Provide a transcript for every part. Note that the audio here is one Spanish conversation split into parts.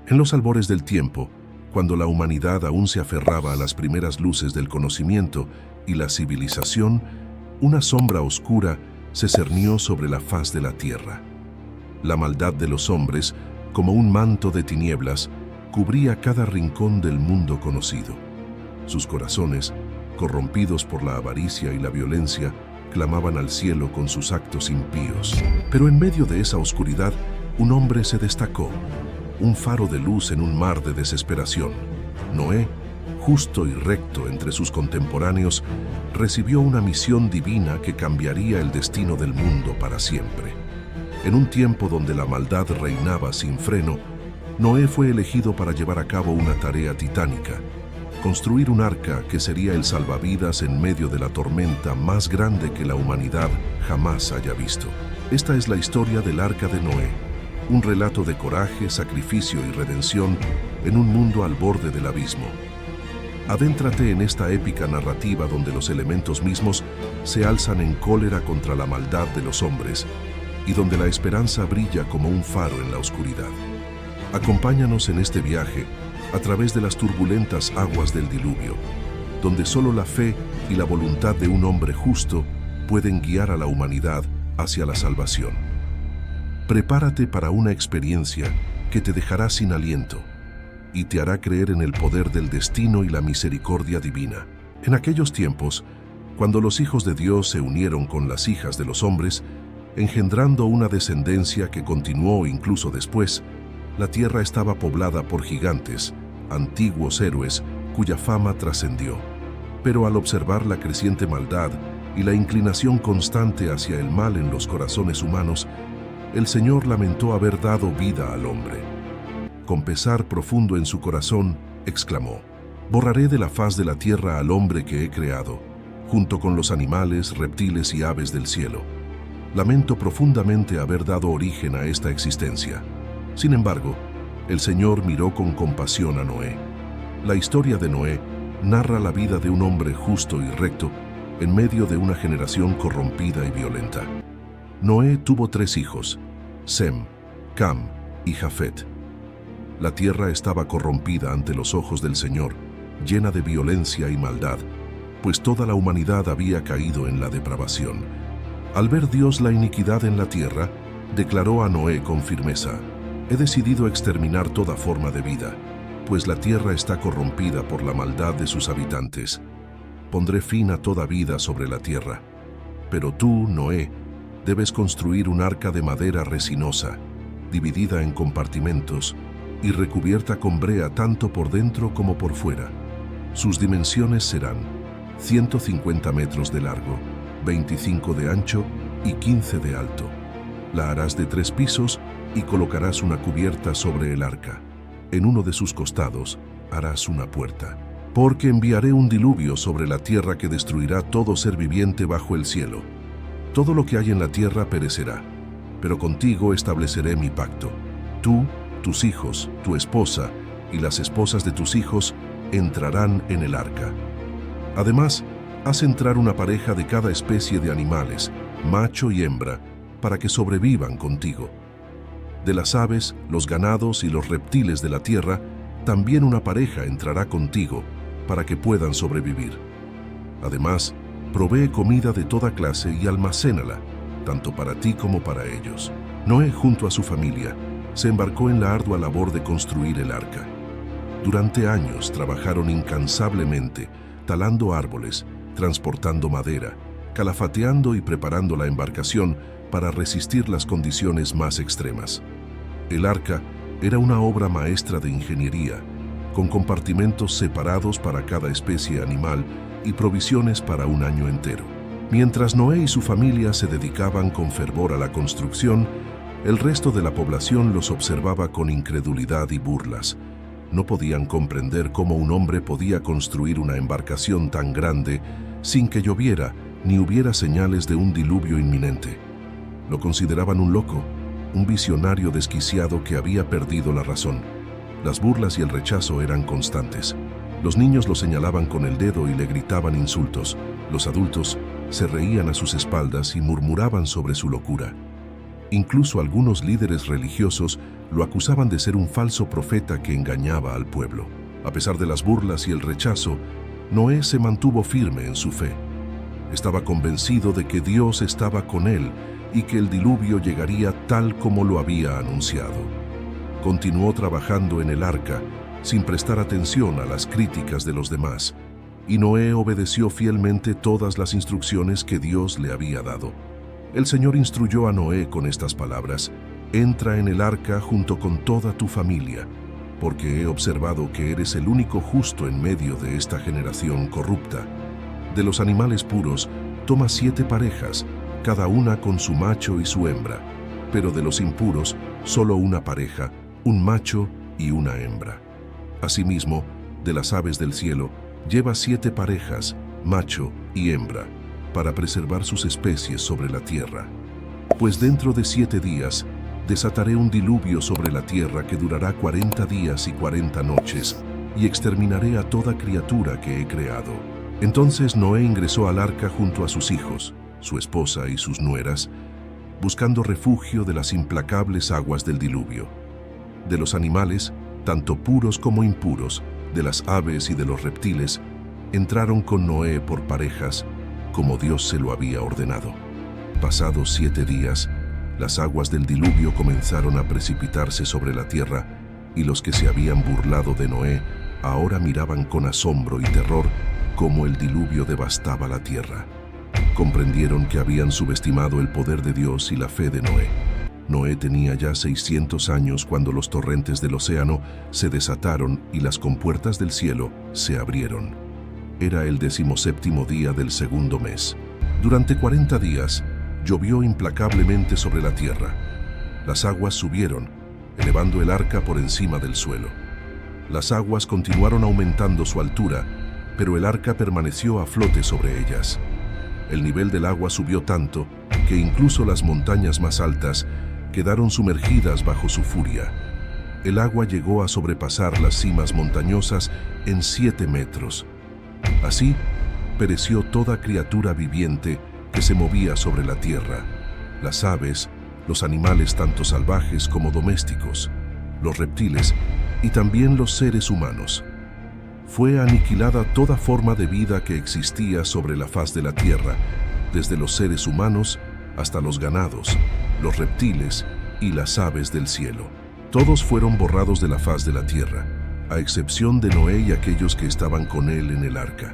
En los albores del tiempo, cuando la humanidad aún se aferraba a las primeras luces del conocimiento y la civilización, una sombra oscura se cernió sobre la faz de la tierra. La maldad de los hombres, como un manto de tinieblas, cubría cada rincón del mundo conocido. Sus corazones, corrompidos por la avaricia y la violencia, clamaban al cielo con sus actos impíos. Pero en medio de esa oscuridad, un hombre se destacó, un faro de luz en un mar de desesperación. Noé, justo y recto entre sus contemporáneos, recibió una misión divina que cambiaría el destino del mundo para siempre. En un tiempo donde la maldad reinaba sin freno, Noé fue elegido para llevar a cabo una tarea titánica: construir un arca que sería el salvavidas en medio de la tormenta más grande que la humanidad jamás haya visto. Esta es la historia del Arca de Noé, un relato de coraje, sacrificio y redención en un mundo al borde del abismo. Adéntrate en esta épica narrativa donde los elementos mismos se alzan en cólera contra la maldad de los hombres y donde la esperanza brilla como un faro en la oscuridad. Acompáñanos en este viaje a través de las turbulentas aguas del diluvio, donde solo la fe y la voluntad de un hombre justo pueden guiar a la humanidad hacia la salvación. Prepárate para una experiencia que te dejará sin aliento y te hará creer en el poder del destino y la misericordia divina. En aquellos tiempos, cuando los hijos de Dios se unieron con las hijas de los hombres, engendrando una descendencia que continuó incluso después, la tierra estaba poblada por gigantes, antiguos héroes cuya fama trascendió. Pero al observar la creciente maldad y la inclinación constante hacia el mal en los corazones humanos, el Señor lamentó haber dado vida al hombre. Con pesar profundo en su corazón, exclamó: «Borraré de la faz de la tierra al hombre que he creado, junto con los animales, reptiles y aves del cielo. Lamento profundamente haber dado origen a esta existencia». Sin embargo, el Señor miró con compasión a Noé. La historia de Noé narra la vida de un hombre justo y recto en medio de una generación corrompida y violenta. Noé tuvo 3 hijos: Sem, Cam y Jafet. La tierra estaba corrompida ante los ojos del Señor, llena de violencia y maldad, pues toda la humanidad había caído en la depravación. Al ver Dios la iniquidad en la tierra, declaró a Noé con firmeza: «He decidido exterminar toda forma de vida, pues la tierra está corrompida por la maldad de sus habitantes. Pondré fin a toda vida sobre la tierra. Pero tú, Noé, debes construir un arca de madera resinosa, dividida en compartimentos y recubierta con brea tanto por dentro como por fuera. Sus dimensiones serán 150 metros de largo, 25 de ancho y 15 de alto. La harás de 3 pisos y colocarás una cubierta sobre el arca. En uno de sus costados harás una puerta. Porque enviaré un diluvio sobre la tierra que destruirá todo ser viviente bajo el cielo. Todo lo que hay en la tierra perecerá, pero contigo estableceré mi pacto. Tú, tus hijos, tu esposa y las esposas de tus hijos entrarán en el arca. Además, haz entrar una pareja de cada especie de animales, macho y hembra, para que sobrevivan contigo. De las aves, los ganados y los reptiles de la tierra, también una pareja entrará contigo para que puedan sobrevivir. Además, provee comida de toda clase y almacénala, tanto para ti como para ellos». Noé, junto a su familia, se embarcó en la ardua labor de construir el arca. Durante años trabajaron incansablemente, talando árboles, transportando madera, calafateando y preparando la embarcación para resistir las condiciones más extremas. El arca era una obra maestra de ingeniería, con compartimentos separados para cada especie animal y provisiones para un año entero. Mientras Noé y su familia se dedicaban con fervor a la construcción, el resto de la población los observaba con incredulidad y burlas. No podían comprender cómo un hombre podía construir una embarcación tan grande sin que lloviera ni hubiera señales de un diluvio inminente. Lo consideraban un loco, un visionario desquiciado que había perdido la razón. Las burlas y el rechazo eran constantes. Los niños lo señalaban con el dedo y le gritaban insultos. Los adultos se reían a sus espaldas y murmuraban sobre su locura. Incluso algunos líderes religiosos Lo acusaban de ser un falso profeta que engañaba al pueblo. A pesar de las burlas y el rechazo, Noé se mantuvo firme en su fe. Estaba convencido de que Dios estaba con él y que el diluvio llegaría tal como lo había anunciado. Continuó trabajando en el arca sin prestar atención a las críticas de los demás, y Noé obedeció fielmente todas las instrucciones que Dios le había dado. El Señor instruyó a Noé con estas palabras: «Entra en el arca junto con toda tu familia, porque he observado que eres el único justo en medio de esta generación corrupta. De los animales puros, toma 7 parejas, cada una con su macho y su hembra, pero de los impuros, solo una pareja, un macho y una hembra. Asimismo, de las aves del cielo, lleva 7 parejas, macho y hembra, para preservar sus especies sobre la tierra. Pues dentro de 7 días, desataré un diluvio sobre la tierra que durará 40 días y 40 noches, y exterminaré a toda criatura que he creado». Entonces Noé ingresó al arca junto a sus hijos, su esposa y sus nueras, buscando refugio de las implacables aguas del diluvio. De los animales, tanto puros como impuros, de las aves y de los reptiles, entraron con Noé por parejas, como Dios se lo había ordenado. Pasados 7 días, las aguas del diluvio comenzaron a precipitarse sobre la tierra, y los que se habían burlado de Noé ahora miraban con asombro y terror cómo el diluvio devastaba la tierra. Comprendieron que habían subestimado el poder de Dios y la fe de Noé. Noé tenía ya 600 años cuando los torrentes del océano se desataron y las compuertas del cielo se abrieron. Era el 17º día del segundo mes. Durante 40 días, llovió implacablemente sobre la tierra. Las aguas subieron, elevando el arca por encima del suelo. Las aguas continuaron aumentando su altura, pero el arca permaneció a flote sobre ellas. El nivel del agua subió tanto que incluso las montañas más altas quedaron sumergidas bajo su furia. El agua llegó a sobrepasar las cimas montañosas en 7 metros. Así, pereció toda criatura viviente que se movía sobre la tierra: las aves, los animales tanto salvajes como domésticos, los reptiles y también los seres humanos. Fue aniquilada toda forma de vida que existía sobre la faz de la tierra, desde los seres humanos hasta los ganados, los reptiles y las aves del cielo. Todos fueron borrados de la faz de la tierra, a excepción de Noé y aquellos que estaban con él en el arca.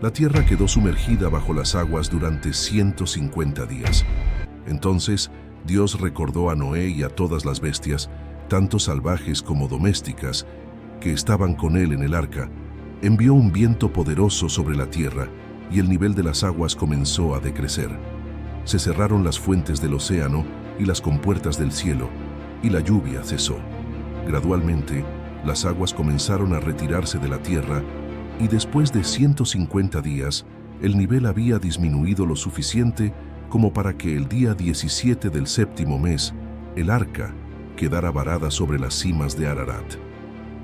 La tierra quedó sumergida bajo las aguas durante 150 días. Entonces, Dios recordó a Noé y a todas las bestias, tanto salvajes como domésticas, que estaban con él en el arca. Envió un viento poderoso sobre la tierra y el nivel de las aguas comenzó a decrecer. Se cerraron las fuentes del océano y las compuertas del cielo, y la lluvia cesó. Gradualmente, las aguas comenzaron a retirarse de la tierra, y después de 150 días, el nivel había disminuido lo suficiente como para que el día 17 del 7º mes, el arca quedara varada sobre las cimas de Ararat.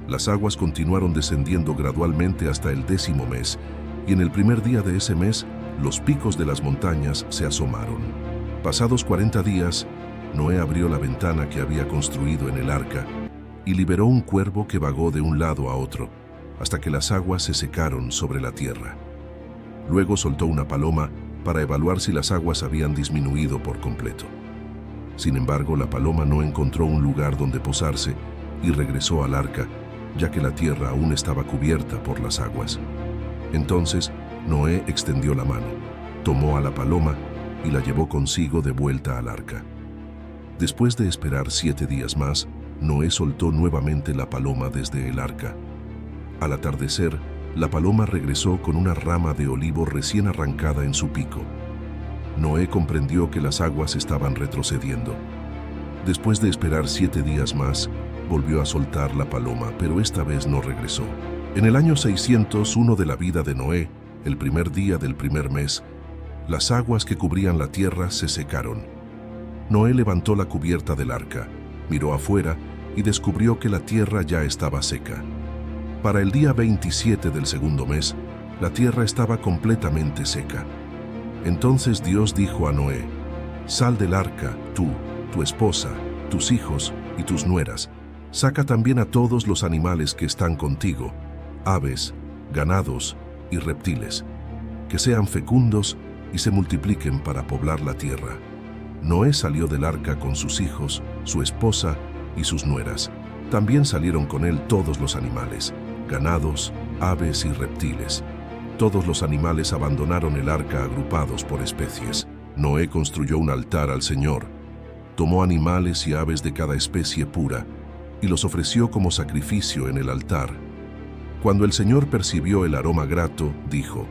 Las aguas continuaron descendiendo gradualmente hasta el 10º mes, y en el primer día de ese mes, los picos de las montañas se asomaron. Pasados 40 días, Noé abrió la ventana que había construido en el arca y liberó un cuervo que vagó de un lado a otro, hasta que las aguas se secaron sobre la tierra. Luego soltó una paloma para evaluar si las aguas habían disminuido por completo. Sin embargo, la paloma no encontró un lugar donde posarse y regresó al arca, ya que la tierra aún estaba cubierta por las aguas. Entonces, Noé extendió la mano, tomó a la paloma y la llevó consigo de vuelta al arca. Después de esperar 7 días más, Noé soltó nuevamente la paloma desde el arca. Al atardecer, la paloma regresó con una rama de olivo recién arrancada en su pico. Noé comprendió que las aguas estaban retrocediendo. Después de esperar 7 días más, volvió a soltar la paloma, pero esta vez no regresó. En el año 601 de la vida de Noé, el primer día del primer mes, las aguas que cubrían la tierra se secaron. Noé levantó la cubierta del arca, miró afuera y descubrió que la tierra ya estaba seca. Para el día 27 del segundo mes, la tierra estaba completamente seca. Entonces Dios dijo a Noé: «Sal del arca, tú, tu esposa, tus hijos y tus nueras. Saca también a todos los animales que están contigo, aves, ganados y reptiles, que sean fecundos y se multipliquen para poblar la tierra. Noé salió del arca con sus hijos, su esposa y sus nueras. También salieron con él todos los animales, ganados, aves y reptiles. Todos los animales abandonaron el arca agrupados por especies. Noé construyó un altar al Señor, tomó animales y aves de cada especie pura y los ofreció como sacrificio en el altar. Cuando el Señor percibió el aroma grato, dijo: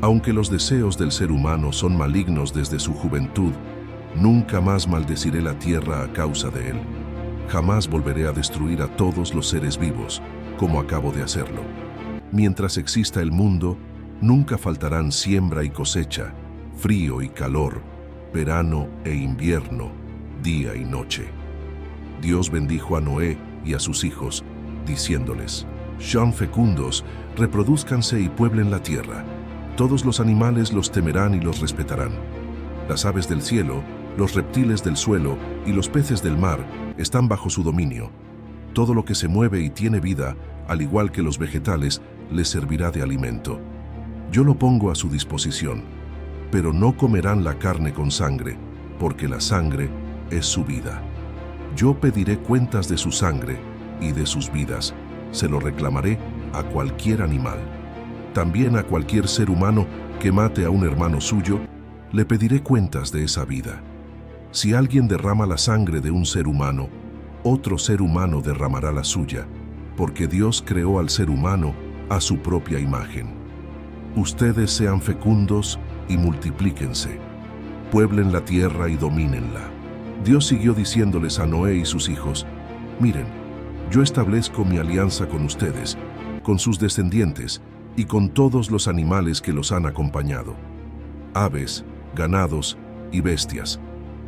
aunque los deseos del ser humano son malignos desde su juventud, nunca más maldeciré la tierra a causa de él. Jamás volveré a destruir a todos los seres vivos, como acabo de hacerlo. Mientras exista el mundo, nunca faltarán siembra y cosecha, frío y calor, verano e invierno, día y noche. Dios bendijo a Noé y a sus hijos, diciéndoles: sean fecundos, reprodúzcanse y pueblen la tierra. Todos los animales los temerán y los respetarán. Las aves del cielo, los reptiles del suelo y los peces del mar están bajo su dominio. Todo lo que se mueve y tiene vida, al igual que los vegetales, les servirá de alimento. Yo lo pongo a su disposición, pero no comerán la carne con sangre, porque la sangre es su vida. Yo pediré cuentas de su sangre y de sus vidas. Se lo reclamaré a cualquier animal. También a cualquier ser humano que mate a un hermano suyo, le pediré cuentas de esa vida. Si alguien derrama la sangre de un ser humano, otro ser humano derramará la suya, porque Dios creó al ser humano a su propia imagen. Ustedes sean fecundos y multiplíquense, pueblen la tierra y domínenla. Dios siguió diciéndoles a Noé y sus hijos: miren, yo establezco mi alianza con ustedes, con sus descendientes y con todos los animales que los han acompañado, aves, ganados y bestias,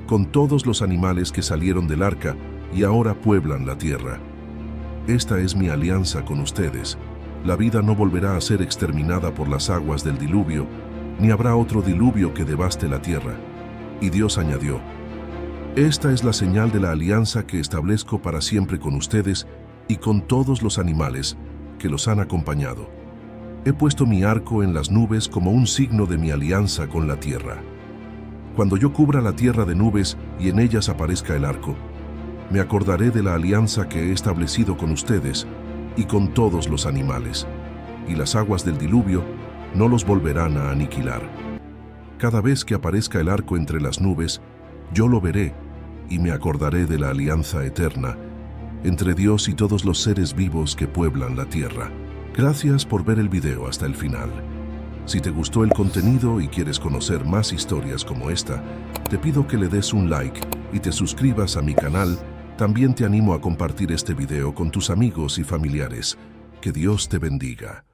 con todos los animales que salieron del arca y ahora pueblan la tierra. Esta es mi alianza con ustedes. La vida no volverá a ser exterminada por las aguas del diluvio, ni habrá otro diluvio que devaste la tierra. Y Dios añadió: esta es la señal de la alianza que establezco para siempre con ustedes y con todos los animales que los han acompañado. He puesto mi arco en las nubes como un signo de mi alianza con la tierra. Cuando yo cubra la tierra de nubes y en ellas aparezca el arco, me acordaré de la alianza que he establecido con ustedes y con todos los animales, y las aguas del diluvio no los volverán a aniquilar. Cada vez que aparezca el arco entre las nubes, yo lo veré y me acordaré de la alianza eterna entre Dios y todos los seres vivos que pueblan la tierra. Gracias por ver el video hasta el final. Si te gustó el contenido y quieres conocer más historias como esta, te pido que le des un like y te suscribas a mi canal. También te animo a compartir este video con tus amigos y familiares. Que Dios te bendiga.